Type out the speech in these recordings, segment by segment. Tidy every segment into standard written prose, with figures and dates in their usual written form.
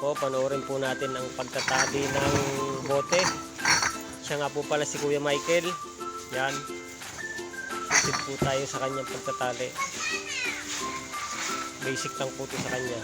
po, panoorin po natin ang pagtatali ng bote. Siya nga po pala si Kuya Michael. Yan. Susid po tayo sa kanyang pagtatali. Basic lang po ito sa kanya.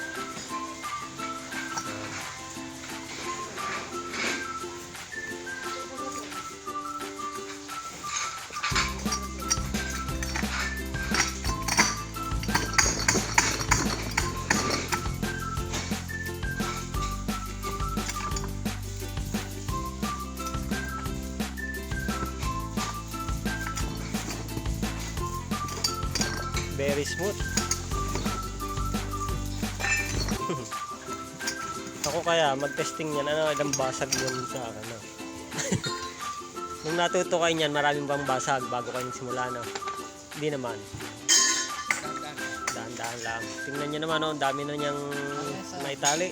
Very smooth. Ako kaya mag-testing yan, ilang basag yun sa akin. Nung natuto kayo niyan, maraming bang basag bago kayo simula, no? Hindi naman. Dahan-dahan lang. Tingnan nyo naman, ang dami na niyang naitali.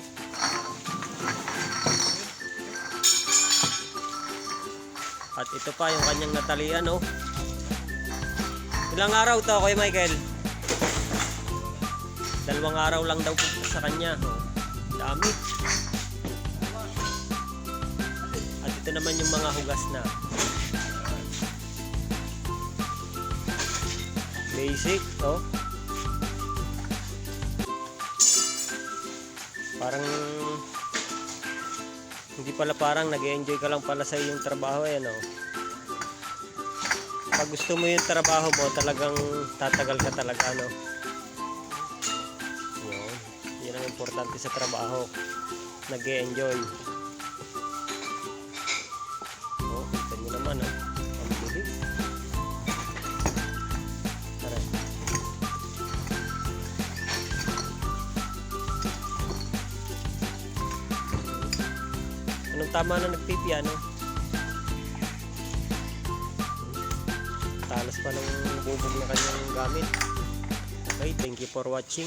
At ito pa yung kanyang natalian, no? Ilang araw to, Kuya Michael? 2 araw lang daw po sa kanya. Dami. At ito naman yung mga hugas na. Basic, oh. Parang hindi pala, parang nag-enjoy ka lang pala sa iyong trabaho, eh, no? Pag gusto mo yung trabaho mo, talagang tatagal ka talaga, no? Yun ang importante sa trabaho. Nag-e-enjoy. Oh, kita nyo naman, oh. Ang bilis. Tara. Anong tama na nagpipiano? Talas pa ng bubog na kanyang gamit. Okay, thank you for watching.